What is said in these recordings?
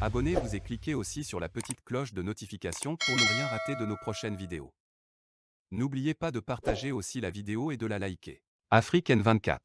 Abonnez-vous et cliquez aussi sur la petite cloche de notification pour ne rien rater de nos prochaines vidéos. N'oubliez pas de partager aussi la vidéo et de la liker. Afrique N24.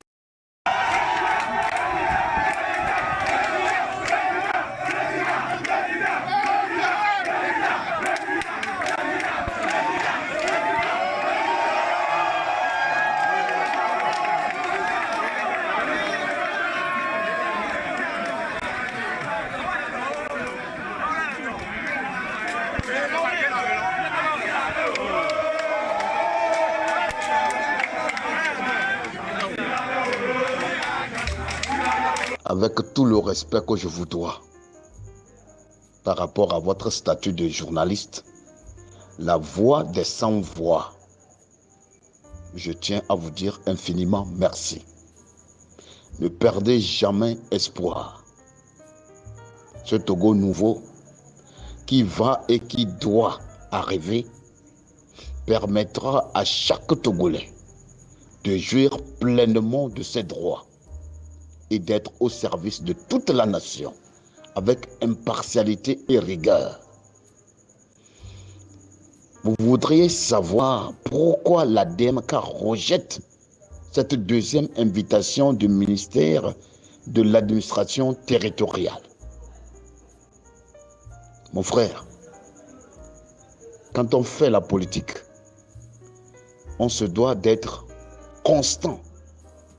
Avec tout le respect que je vous dois par rapport à votre statut de journaliste, la voix des sans-voix, je tiens à vous dire infiniment merci. Ne perdez jamais espoir. Ce Togo nouveau qui va et qui doit arriver permettra à chaque Togolais de jouir pleinement de ses droits et d'être au service de toute la nation avec impartialité et rigueur. Vous voudriez savoir pourquoi la DMK rejette cette deuxième invitation du ministère de l'administration territoriale. Mon frère, quand on fait la politique, on se doit d'être constant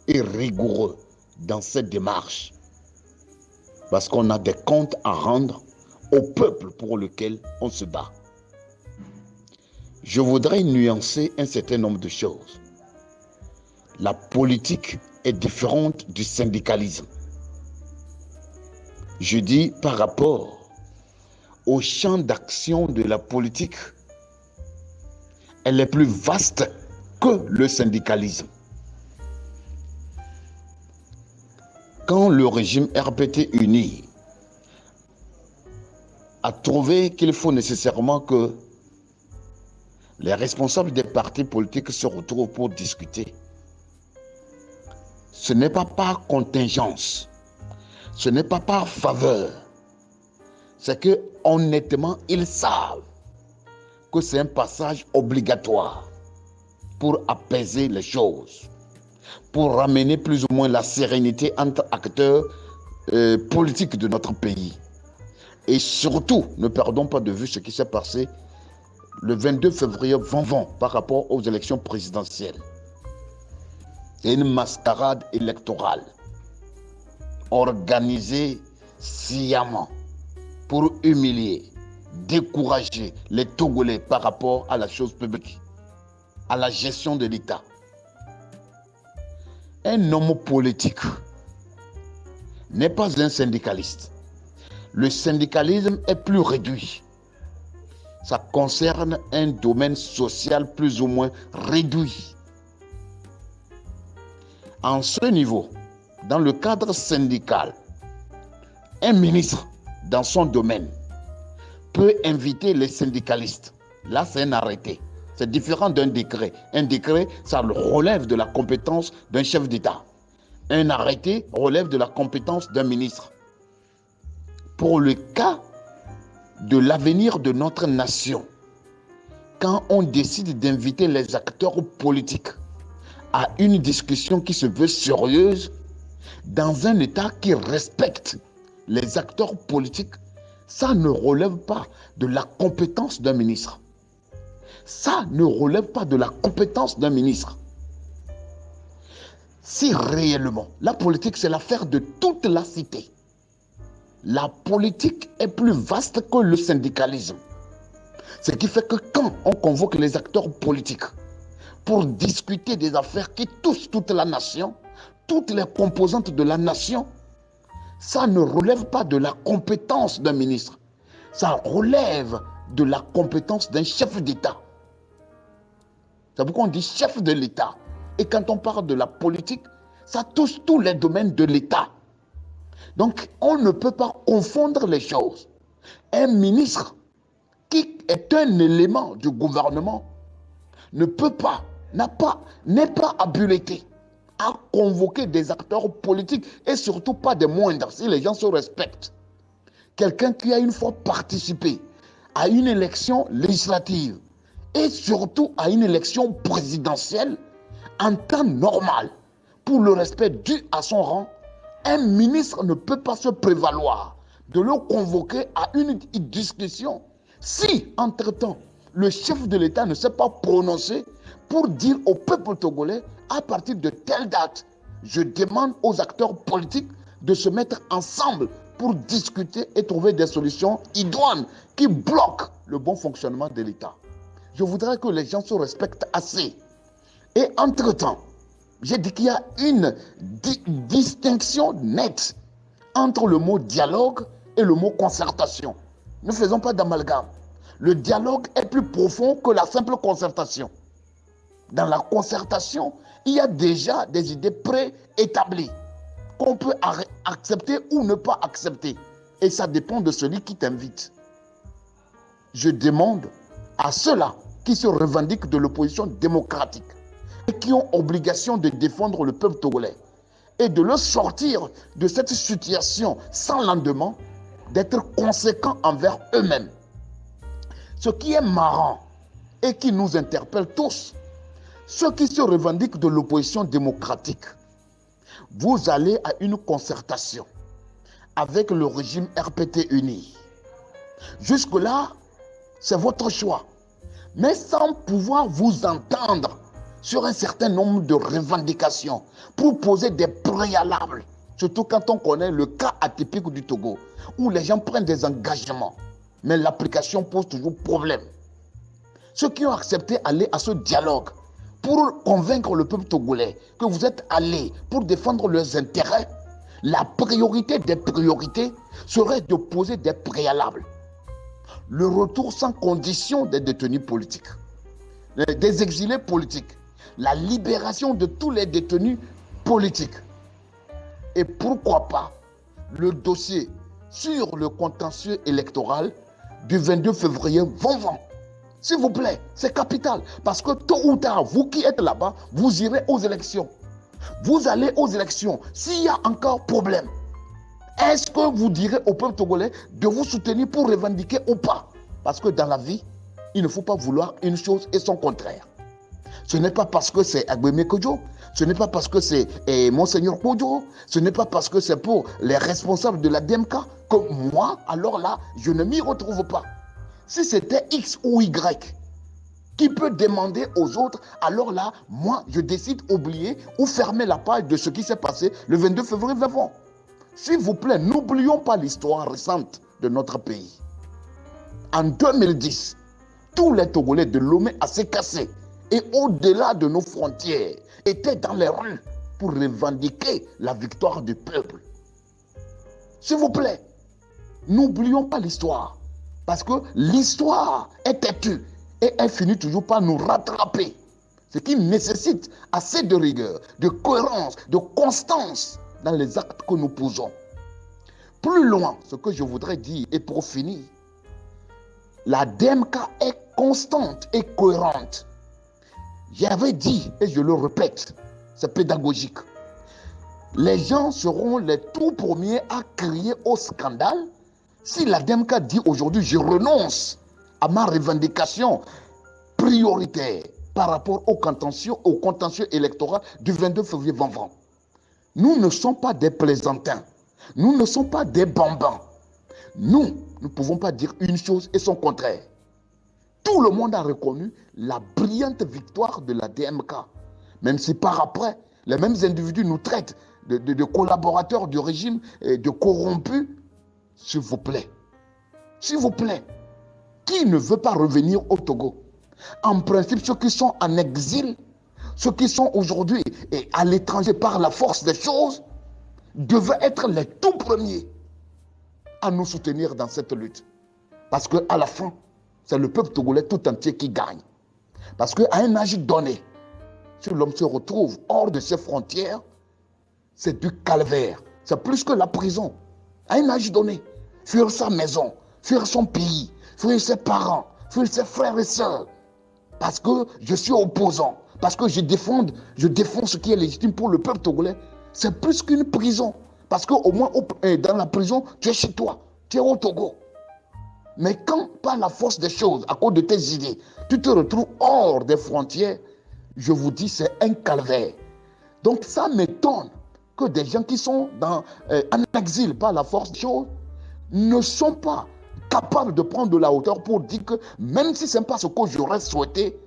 et rigoureux dans cette démarche, parce qu'on a des comptes à rendre au peuple pour lequel on se bat. Je voudrais nuancer un certain nombre de choses. La politique est différente du syndicalisme. Je dis par rapport au champ d'action de la politique, elle est plus vaste que le syndicalisme. Quand le régime RPT uni a trouvé qu'il faut nécessairement que les responsables des partis politiques se retrouvent pour discuter, ce n'est pas par contingence, ce n'est pas par faveur, c'est que honnêtement ils savent que c'est un passage obligatoire pour apaiser les choses, pour ramener plus ou moins la sérénité entre acteurs politiques de notre pays. Et surtout, ne perdons pas de vue ce qui s'est passé le 22 février 2020 par rapport aux élections présidentielles. C'est une mascarade électorale organisée sciemment pour humilier, décourager les Togolais par rapport à la chose publique, à la gestion de l'État. Un homme politique n'est pas un syndicaliste. Le syndicalisme est plus réduit. Ça concerne un domaine social plus ou moins réduit. En ce niveau, dans le cadre syndical, un ministre dans son domaine peut inviter les syndicalistes. Là, c'est un arrêté. C'est différent d'un décret. Un décret, ça relève de la compétence d'un chef d'État. Un arrêté relève de la compétence d'un ministre. Pour le cas de l'avenir de notre nation, quand on décide d'inviter les acteurs politiques à une discussion qui se veut sérieuse, dans un État qui respecte les acteurs politiques, ça ne relève pas de la compétence d'un ministre. Ça ne relève pas de la compétence d'un ministre. Si réellement, la politique, c'est l'affaire de toute la cité. La politique est plus vaste que le syndicalisme. Ce qui fait que quand on convoque les acteurs politiques pour discuter des affaires qui touchent toute la nation, toutes les composantes de la nation, ça ne relève pas de la compétence d'un ministre. Ça relève de la compétence d'un chef d'État. C'est pourquoi on dit chef de l'État. Et quand on parle de la politique, ça touche tous les domaines de l'État. Donc, on ne peut pas confondre les choses. Un ministre qui est un élément du gouvernement ne peut pas, n'est pas habilité à convoquer des acteurs politiques et surtout pas des moindres, si les gens se respectent, quelqu'un qui a une fois participé à une élection législative et surtout à une élection présidentielle en temps normal, pour le respect dû à son rang, un ministre ne peut pas se prévaloir de le convoquer à une discussion si, entre-temps, le chef de l'État ne s'est pas prononcé pour dire au peuple togolais, à partir de telle date, je demande aux acteurs politiques de se mettre ensemble pour discuter et trouver des solutions idoines qui bloquent le bon fonctionnement de l'État. Je voudrais que les gens se respectent assez. Et entre-temps, j'ai dit qu'il y a une distinction nette entre le mot dialogue et le mot concertation. Ne faisons pas d'amalgame. Le dialogue est plus profond que la simple concertation. Dans la concertation, il y a déjà des idées préétablies qu'on peut accepter ou ne pas accepter. Et ça dépend de celui qui t'invite. Je demande à ceux-là qui se revendiquent de l'opposition démocratique et qui ont obligation de défendre le peuple togolais et de le sortir de cette situation sans lendemain, d'être conséquents envers eux-mêmes. Ce qui est marrant et qui nous interpelle tous, ceux qui se revendiquent de l'opposition démocratique, vous allez à une concertation avec le régime RPT uni. Jusque-là, c'est votre choix. Mais sans pouvoir vous entendre sur un certain nombre de revendications pour poser des préalables, surtout quand on connaît le cas atypique du Togo, où les gens prennent des engagements, mais l'application pose toujours problème. Ceux qui ont accepté d'aller à ce dialogue pour convaincre le peuple togolais que vous êtes allés pour défendre leurs intérêts, la priorité des priorités serait de poser des préalables. Le retour sans condition des détenus politiques, des exilés politiques, la libération de tous les détenus politiques. Et pourquoi pas le dossier sur le contentieux électoral du 22 février 2020. S'il vous plaît, c'est capital. Parce que tôt ou tard, vous qui êtes là-bas, vous irez aux élections. Vous allez aux élections. S'il y a encore problème, est-ce que vous direz au peuple togolais de vous soutenir pour revendiquer ou pas? Parce que dans la vie, il ne faut pas vouloir une chose et son contraire. Ce n'est pas parce que c'est Agbemé Kodjo, ce n'est pas parce que c'est Monseigneur Kodjo, ce n'est pas parce que c'est pour les responsables de la DMK que moi, alors là, je ne m'y retrouve pas. Si c'était X ou Y qui peut demander aux autres, alors là, moi, je décide d'oublier ou fermer la page de ce qui s'est passé le 22 février 2020. S'il vous plaît, n'oublions pas l'histoire récente de notre pays. En 2010, tous les Togolais de Lomé à Sécassé et au-delà de nos frontières étaient dans les rues pour revendiquer la victoire du peuple. S'il vous plaît, n'oublions pas l'histoire. Parce que l'histoire est têtue et elle finit toujours par nous rattraper. Ce qui nécessite assez de rigueur, de cohérence, de constance dans les actes que nous posons. Plus loin, ce que je voudrais dire, et pour finir, la DMK est constante et cohérente. J'avais dit, et je le répète, c'est pédagogique. Les gens seront les tout premiers à crier au scandale si la DMK dit aujourd'hui, je renonce à ma revendication prioritaire par rapport au contentieux électoral du 22 février 2020. Nous ne sommes pas des plaisantins. Nous ne sommes pas des bambins. Nous ne pouvons pas dire une chose et son contraire. Tout le monde a reconnu la brillante victoire de la DMK. Même si par après, les mêmes individus nous traitent de collaborateurs du régime et de corrompus. S'il vous plaît, qui ne veut pas revenir au Togo? En principe, ceux qui sont en exil, ceux qui sont aujourd'hui à l'étranger par la force des choses, devaient être les tout premiers à nous soutenir dans cette lutte. Parce qu'à la fin, c'est le peuple togolais tout entier qui gagne. Parce qu'à un âge donné, si l'homme se retrouve hors de ses frontières, c'est du calvaire. C'est plus que la prison. À un âge donné, fuir sa maison, fuir son pays, fuir ses parents, fuir ses frères et sœurs. Parce que je suis opposant, parce que je défends ce qui est légitime pour le peuple togolais. C'est plus qu'une prison. Parce qu'au moins, dans la prison, tu es chez toi. tu es au Togo. Mais quand, par la force des choses, à cause de tes idées, tu te retrouves hors des frontières, je vous dis, c'est un calvaire. Donc ça m'étonne que des gens qui sont en exil par la force des choses ne sont pas capables de prendre de la hauteur pour dire que même si ce n'est pas ce que j'aurais souhaité,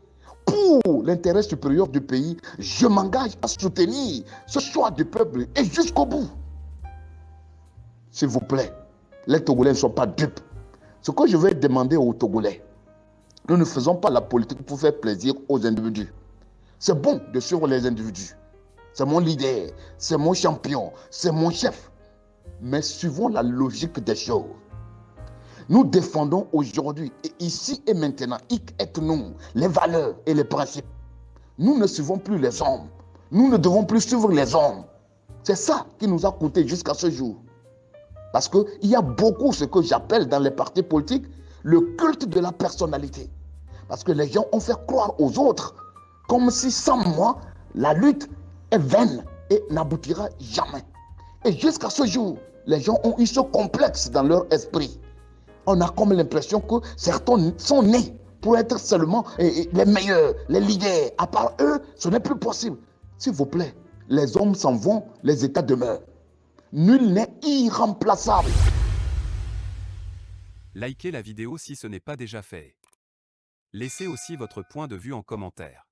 pour l'intérêt supérieur du pays, je m'engage à soutenir ce choix du peuple et jusqu'au bout. S'il vous plaît, les Togolais ne sont pas dupes. Ce que je vais demander aux Togolais, nous ne faisons pas la politique pour faire plaisir aux individus. C'est bon de suivre les individus. C'est mon leader, c'est mon champion, c'est mon chef. Mais suivons la logique des choses. Nous défendons aujourd'hui, et ici et maintenant, nous, les valeurs et les principes. Nous ne suivons plus les hommes. Nous ne devons plus suivre les hommes. C'est ça qui nous a coûté jusqu'à ce jour. Parce qu'il y a beaucoup ce que j'appelle dans les partis politiques le culte de la personnalité. Parce que les gens ont fait croire aux autres comme si sans moi, la lutte est vaine et n'aboutira jamais. Et jusqu'à ce jour, les gens ont eu ce complexe dans leur esprit. On a comme l'impression que certains sont nés pour être seulement les meilleurs, les leaders. À part eux, ce n'est plus possible. S'il vous plaît, les hommes s'en vont, les États demeurent. Nul n'est irremplaçable. Likez la vidéo si ce n'est pas déjà fait. Laissez aussi votre point de vue en commentaire.